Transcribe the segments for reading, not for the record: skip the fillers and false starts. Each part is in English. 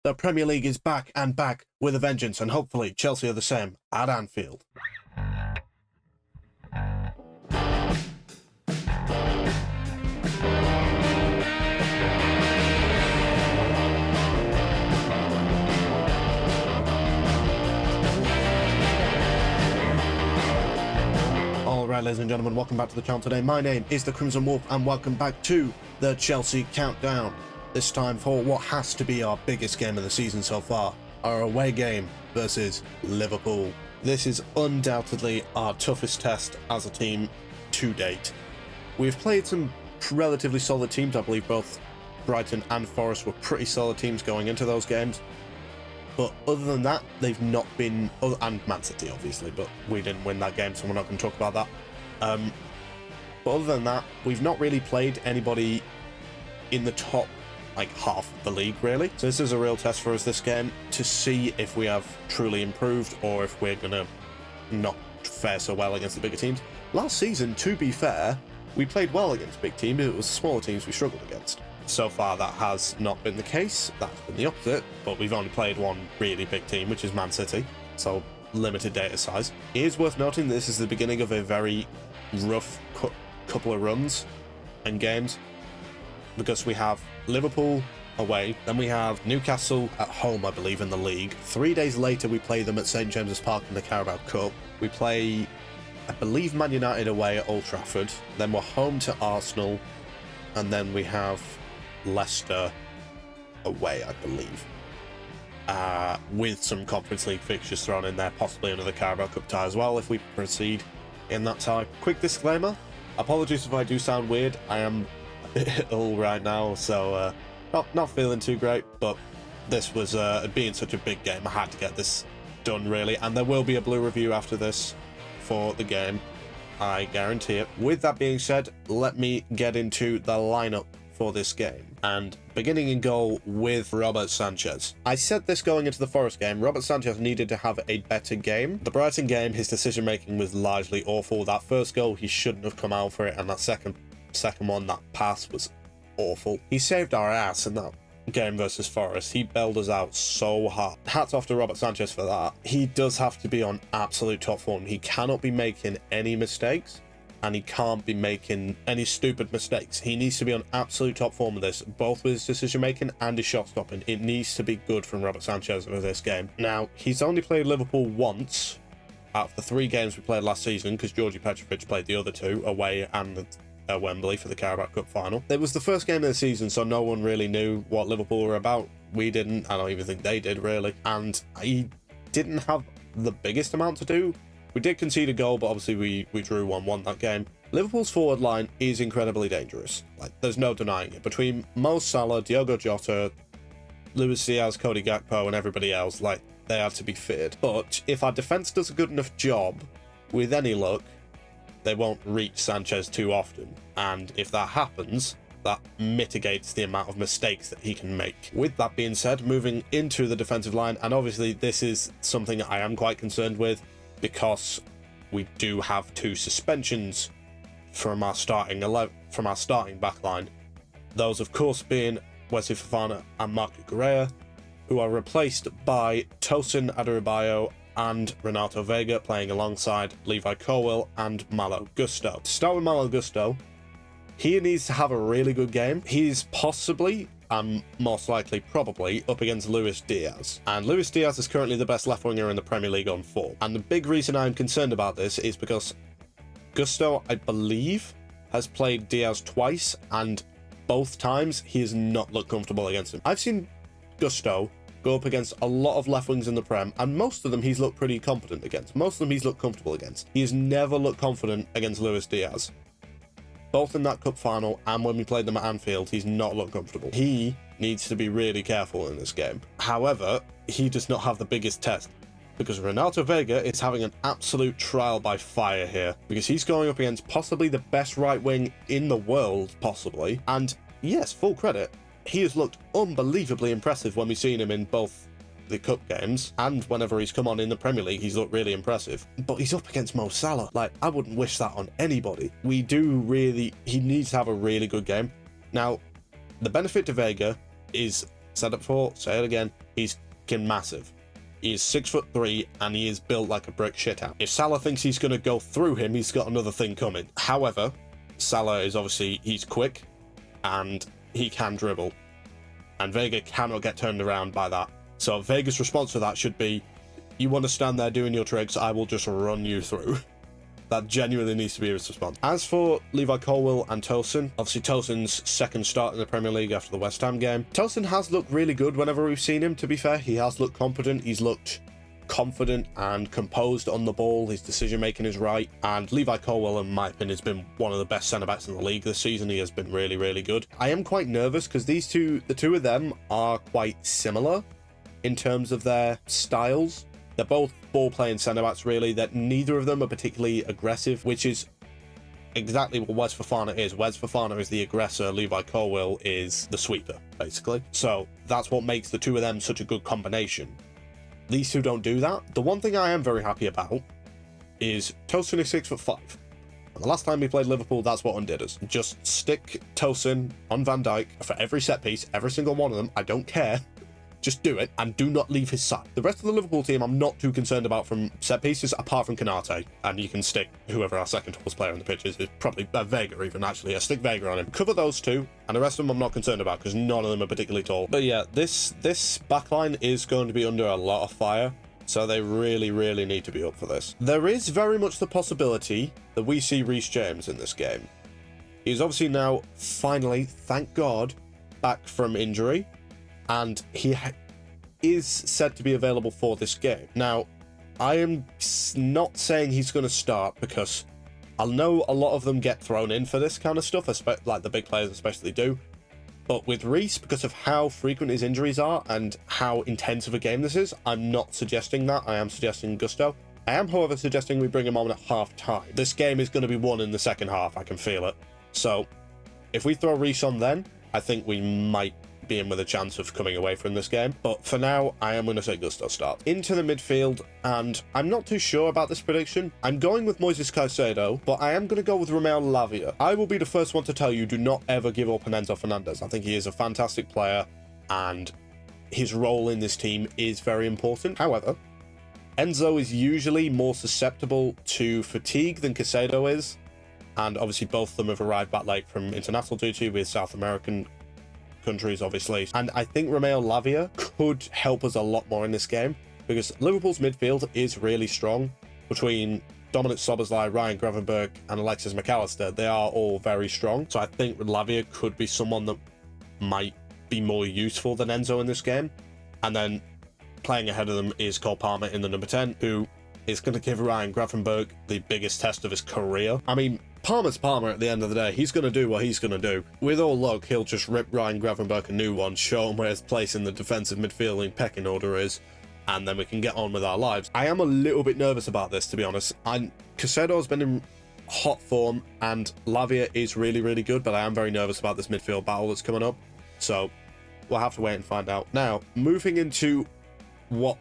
The Premier League is back and back with a vengeance, and hopefully Chelsea are the same at Anfield. Alright, ladies and gentlemen, welcome back to the channel today. My name is the Crimson Wolf, and welcome back to the Chelsea Countdown. This time for what has to be our biggest game of the season so far, our away game versus Liverpool. This is undoubtedly our toughest test as a team to date. We've played some relatively solid teams. I believe both Brighton and Forest were pretty solid teams going into those games. But other than that, they've not been... and Man City, obviously, but we didn't win that game, so we're not going to talk about that. But other than that, we've not really played anybody in the top, half of the league, really. So this is a real test for us, this game, to see if we have truly improved or if we're going to not fare so well against the bigger teams. Last season, to be fair, we played well against big teams. It was smaller teams we struggled against. So far, that has not been the case. That's been the opposite, but we've only played one really big team, which is Man City, so limited data size. It is worth noting this is the beginning of a very rough couple of runs and games, because we have Liverpool away, then we have Newcastle at home, I believe, in the league. 3 days later, we play them at St James's Park in the Carabao Cup. We play, I believe, Man United away at Old Trafford. Then we're home to Arsenal, and then we have Leicester away, I believe, with some Conference League fixtures thrown in there, possibly another Carabao Cup tie as well if we proceed in that tie. Quick disclaimer, apologies if I do sound weird. I am a bit ill right now, so not feeling too great, but this was being such a big game, I had to get this done, really, and there will be a blue review after this for the game, I guarantee it. With that being said, let me get into the lineup for this game, and beginning in goal with Robert Sanchez. I said this going into the Forest game, Robert Sanchez needed to have a better game. The Brighton game, his decision making was largely awful. That first goal, he shouldn't have come out for it, and that second one, that pass was awful. He saved our ass in that game versus Forest. He bailed us out so hard. Hats off to Robert Sanchez for that. He does have to be on absolute top form. He cannot be making any mistakes, and he can't be making any stupid mistakes. He needs to be on absolute top form of this, both with his decision making and his shot stopping. It needs to be good from Robert Sanchez for this game. Now, he's only played Liverpool once out of the 3 games we played last season, because Georgi Petrovic played the other 2 away and at Wembley for the Carabao Cup final. It was the first game of the season, so no one really knew what Liverpool were about. We didn't. I don't even think they did, really. And he didn't have the biggest amount to do. We did concede a goal, but obviously we drew 1-1 that game. Liverpool's forward line is incredibly dangerous. There's no denying it. Between Mo Salah, Diogo Jota, Luis Diaz, Cody Gakpo, and everybody else, they have to be feared. But if our defence does a good enough job, with any luck, they won't reach Sanchez too often. And if that happens, that mitigates the amount of mistakes that he can make. With that being said, moving into the defensive line, and obviously this is something I am quite concerned with, because we do have 2 suspensions from our starting back line. Those, of course, being Wesley Fofana and Marco Correa, who are replaced by Tosin Adarabioyo and Renato Vega, playing alongside Levi Colwill and Malo Gusto. To start with Malo Gusto, he needs to have a really good game. He's possibly, and most likely probably, up against Luis Diaz. And Luis Diaz is currently the best left winger in the Premier League on form. And the big reason I'm concerned about this is because Gusto, I believe, has played Diaz twice, and both times he has not looked comfortable against him. I've seen Gusto go up against a lot of left wings in the Prem, and most of them he's looked pretty competent against. Most of them he's looked comfortable against. He has never looked confident against Luis Diaz. Both in that cup final and when we played them at Anfield, he's not looked comfortable. He needs to be really careful in this game. However, he does not have the biggest test, because Renato Vega is having an absolute trial by fire here, because he's going up against possibly the best right wing in the world, possibly. And yes, full credit, he has looked unbelievably impressive when we've seen him in both the cup games, and whenever he's come on in the Premier League, he's looked really impressive. But he's up against Mo Salah. I wouldn't wish that on anybody. He needs to have a really good game. Now, the benefit to Vega is, said it before, say it again, He's fucking massive. He is 6'3" and he is built like a brick shithouse. If Salah thinks he's going to go through him, he's got another thing coming. However, Salah is obviously, he's quick and he can dribble. And Vega cannot get turned around by that. So Vega's response to that should be, you want to stand there doing your tricks, I will just run you through. That genuinely needs to be his response. As for Levi Colwill and Tosin, obviously Tosin's second start in the Premier League after the West Ham game. Tosin has looked really good whenever we've seen him, to be fair. He has looked competent. He's looked confident and composed on the ball. His decision making is right. And Levi Colwill, in my opinion, has been one of the best centre-backs in the league this season. He has been really, really good. I am quite nervous because the two of them are quite similar in terms of their styles. They're both ball-playing centre-backs, really, that neither of them are particularly aggressive, which is exactly what Wes Fofana is. Wes Fofana is the aggressor, Levi Colwill is the sweeper, basically. So that's what makes the two of them such a good combination. These two don't do that. The one thing I am very happy about is Tosin is 6'5". And the last time we played Liverpool, that's what undid us. Just stick Tosin on Van Dijk for every set piece, every single one of them. I don't care. Just do it, and do not leave his side. The rest of the Liverpool team I'm not too concerned about from set pieces, apart from Konate, and you can stick whoever our second tallest player on the pitch is probably Vega even, actually. Yeah, stick Vega on him. Cover those two, and the rest of them I'm not concerned about, because none of them are particularly tall. But yeah, this backline is going to be under a lot of fire, so they really, really need to be up for this. There is very much the possibility that we see Reece James in this game. He's obviously now, finally, thank God, back from injury, and he is said to be available for this game. Now, I am not saying he's going to start, because I know a lot of them get thrown in for this kind of stuff, like the big players especially do. But with Reece, because of how frequent his injuries are and how intense of a game this is, I'm not suggesting that. I am suggesting Gusto. I am, however, suggesting we bring him on at half-time. This game is going to be won in the second half, I can feel it. So, if we throw Reece on then, I think we might be in with a chance of coming away from this game. But for now, I am going to say Gusto start. Into the midfield, and I'm not too sure about this prediction. I'm going with Moises Caicedo, but I am going to go with Romeo Lavia. I will be the first one to tell you, do not ever give up on Enzo Fernandez. I think he is a fantastic player, and his role in this team is very important. However, Enzo is usually more susceptible to fatigue than Caicedo is, and obviously both of them have arrived back late from international duty with South American countries, obviously. And I think Romeo Lavia could help us a lot more in this game, because Liverpool's midfield is really strong. Between Dominic Szoboszlai, Ryan Gravenberch, and Alexis McAllister, they are all very strong. So I think Lavia could be someone that might be more useful than Enzo in this game. And then playing ahead of them is Cole Palmer in the number 10, who is going to give Ryan Gravenberch the biggest test of his career. I mean, Palmer's Palmer at the end of the day. He's going to do what he's going to do. With all luck, he'll just rip Ryan Gravenberch a new one, show him where his place in the defensive midfielding pecking order is, and then we can get on with our lives. I am a little bit nervous about this, to be honest. Caicedo has been in hot form, and Lavia is really, really good, but I am very nervous about this midfield battle that's coming up. So we'll have to wait and find out. Now, moving into what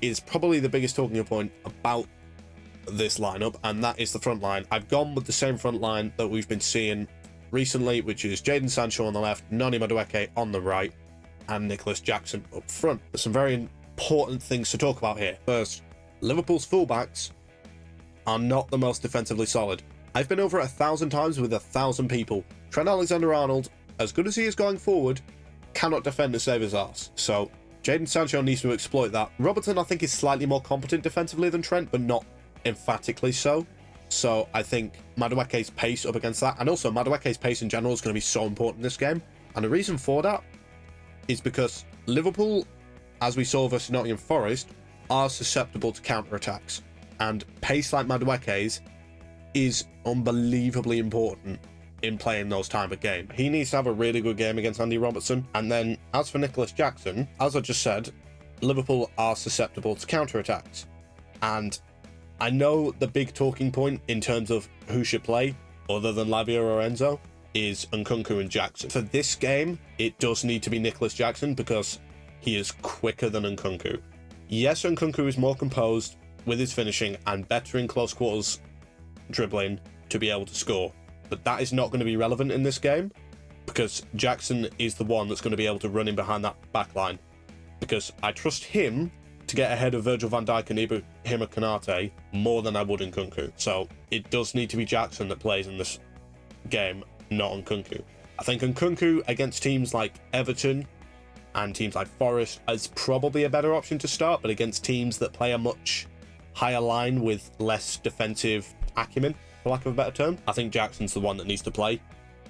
is probably the biggest talking point about this lineup, and that is the front line. I've gone with the same front line that we've been seeing recently, which is Jadon Sancho on the left, Noni Madueke on the right, and Nicholas Jackson up front. There's some very important things to talk about here. First, Liverpool's fullbacks are not the most defensively solid. I've been over 1,000 times with 1,000 people. Trent Alexander-Arnold, as good as he is going forward, cannot defend to save his arse. So Jadon Sancho needs to exploit that. Robertson, I think, is slightly more competent defensively than Trent, but not emphatically so. So I think Madueke's pace up against that, and also Madueke's pace in general, is going to be so important in this game. And the reason for that is because Liverpool, as we saw versus Nottingham Forest, are susceptible to counter-attacks, and pace like Madueke's is unbelievably important in playing those type of game. He needs to have a really good game against Andy Robertson. And then as for Nicholas Jackson, as I just said, Liverpool are susceptible to counter-attacks, and I know the big talking point in terms of who should play, other than Lavia or Enzo, is Nkunku and Jackson. For this game, it does need to be Nicholas Jackson, because he is quicker than Nkunku. Yes, Nkunku is more composed with his finishing and better in close quarters dribbling to be able to score, but that is not going to be relevant in this game, because Jackson is the one that's going to be able to run in behind that back line because I trust him to get ahead of Virgil van Dijk and Ibrahima Konate more than I would in Nkunku. So it does need to be Jackson that plays in this game, not Nkunku. I think Nkunku against teams like Everton and teams like Forest is probably a better option to start, but against teams that play a much higher line with less defensive acumen, for lack of a better term, I think Jackson's the one that needs to play,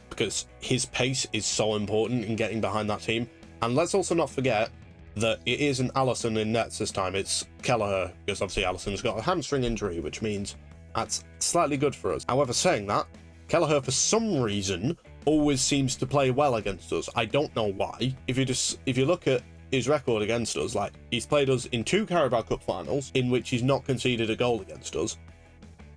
because his pace is so important in getting behind that team. And let's also not forget that it isn't Alisson in nets this time, it's Kelleher, because obviously Alisson's got a hamstring injury, which means that's slightly good for us. However, saying that, Kelleher for some reason always seems to play well against us. I don't know why. If you look at his record against us, like, he's played us in 2 Carabao Cup finals in which he's not conceded a goal against us.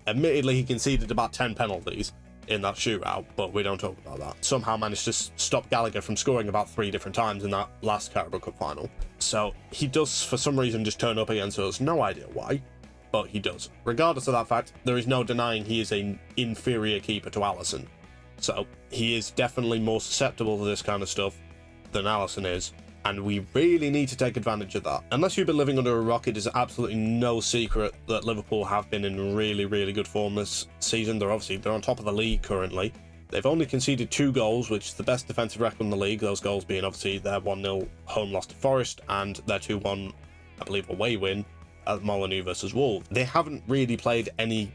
Admittedly, he conceded about 10 penalties in that shootout, but we don't talk about that. Somehow managed to stop Gallagher from scoring about 3 different times in that last Carabao Cup final. So he does, for some reason, just turn up against us. No idea why, but he does. Regardless of that fact, there is no denying he is an inferior keeper to Alisson. So he is definitely more susceptible to this kind of stuff than Alisson is, and we really need to take advantage of that. Unless you've been living under a rock, it is absolutely no secret that Liverpool have been in really, really good form this season. They're on top of the league currently. They've only conceded 2 goals, which is the best defensive record in the league. Those goals being obviously their 1-0 home loss to Forest and their 2-1, I believe, away win at Molineux versus Wolves. They haven't really played any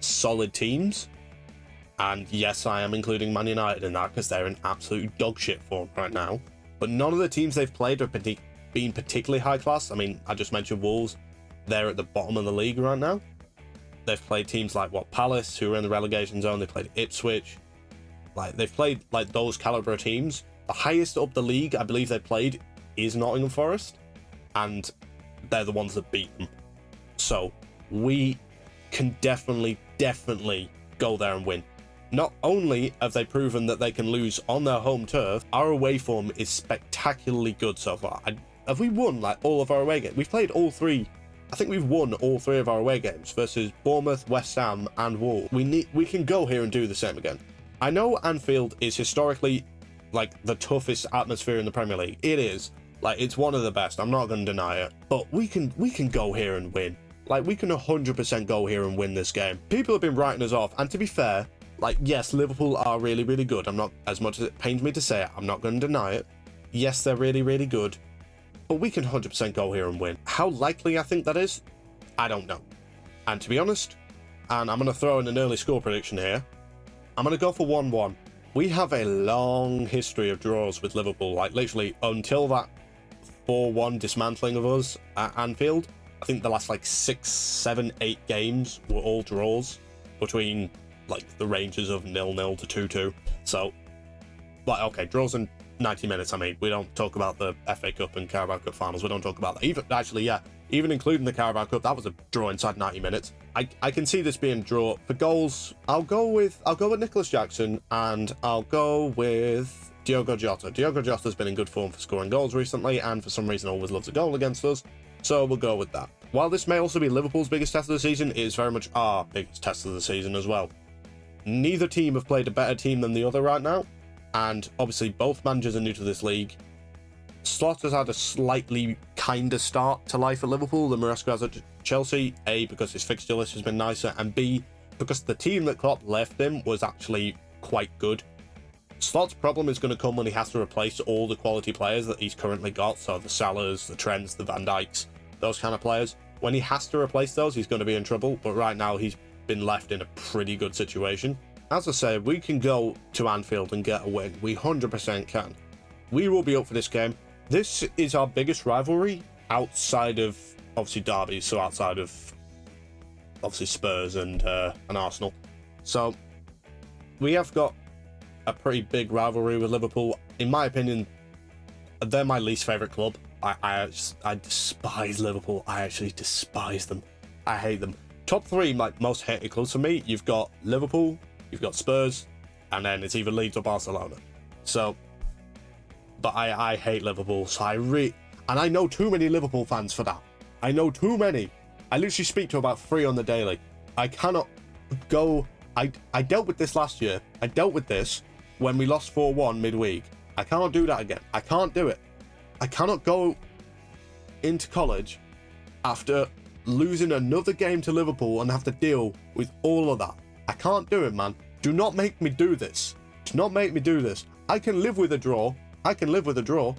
solid teams. And yes, I am including Man United in that because they're in absolute dog shit form right now. But none of the teams they've played have been particularly high class. I mean, I just mentioned Wolves. They're at the bottom of the league right now. They've played teams like Palace, who are in the relegation zone. They played Ipswich. Like, they've played like those caliber teams. The highest up the league, I believe they played, is Nottingham Forest, and they're the ones that beat them. So we can definitely go there and win. Not only have they proven that they can lose on their home turf, our away form is spectacularly good so far. Have we won like all of our away games? We've played all 3. I think we've won all 3 of our away games versus Bournemouth, West Ham, and Wolves. We can go here and do the same again. I know Anfield is historically like the toughest atmosphere in the Premier League. It is. Like, it's one of the best. I'm not going to deny it. But we can go here and win. Like, we can 100% go here and win this game. People have been writing us off, and to be fair, like, yes, Liverpool are really, really good. I'm not, as much as it pains me to say it, I'm not going to deny it. Yes, they're really, really good. But we can 100% go here and win. How likely I think that is, I don't know. And to be honest, and I'm going to throw in an early score prediction here, I'm going to go for 1-1. We have a long history of draws with Liverpool. Like, literally, until that 4-1 dismantling of us at Anfield, I think the last, like, 6, 7, 8 games were all draws between, like, the ranges of 0-0 to 2-2. So, like, okay, draws in 90 minutes, I mean. We don't talk about the FA Cup and Carabao Cup finals. We don't talk about that. Even including the Carabao Cup, that was a draw inside 90 minutes. I can see this being a draw. For goals, I'll go with Nicholas Jackson, and I'll go with Diogo Jota. Diogo Jota's been in good form for scoring goals recently, and for some reason always loves a goal against us. So we'll go with that. While this may also be Liverpool's biggest test of the season, it is very much our biggest test of the season as well. Neither team have played a better team than the other right now, and obviously both managers are new to this league. Slot has had a slightly kinder start to life at Liverpool than Maresca has at Chelsea, A, because his fixture list has been nicer, and B, because the team that Klopp left him was actually quite good. Slot's problem is going to come when he has to replace all the quality players that he's currently got, so the Salahs, the Trents, the Van Dijks, those kind of players. When he has to replace those, he's going to be in trouble, but right now he's been left in a pretty good situation. As I say, we can go to Anfield and get a win. We 100% can. We will be up for this game. This is our biggest rivalry outside of, obviously, derbies, so outside of, obviously, Spurs and Arsenal. So, we have got a pretty big rivalry with Liverpool. In my opinion, they're my least favourite club. I despise Liverpool. I actually despise them. I hate them. Top 3, like, most hated clubs for me, you've got Liverpool, you've got Spurs, and then it's either Leeds or Barcelona. So, but I hate Liverpool, so and I know too many Liverpool fans for that. I know too many. I literally speak to about 3 on the daily. I cannot go. I dealt with this last year. I dealt with this when we lost 4-1 midweek. I cannot do that again. I can't do it. I cannot go into college after losing another game to Liverpool and have to deal with all of that. I can't do it, man. Do not make me do this. Do not make me do this. I can live with a draw. I can live with a draw.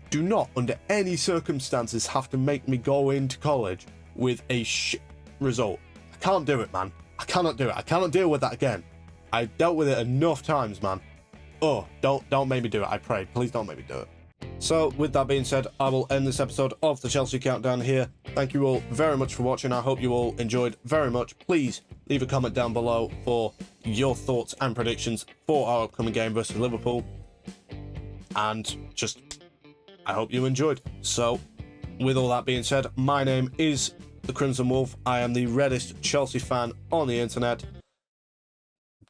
Do not, under any circumstances, have to make me go into college with a shit result. I can't do it, man. I cannot do it. I cannot deal with that again. I've dealt with it enough times, man. Oh, don't make me do it. I pray. Please don't make me do it. So, with that being said, I will end this episode of the Chelsea Countdown here. Thank you all very much for watching. I hope you all enjoyed very much. Please leave a comment down below for your thoughts and predictions for our upcoming game versus Liverpool. And just, I hope you enjoyed. So, with all that being said, my name is the Crimson Wolf. I am the reddest Chelsea fan on the internet.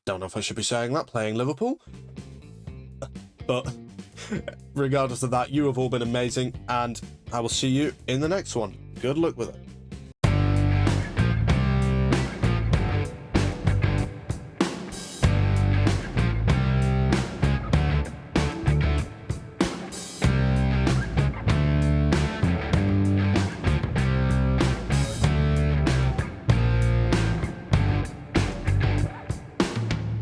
Don't know if I should be saying that, playing Liverpool. But regardless of that, you have all been amazing, and I will see you in the next one. Good luck with it.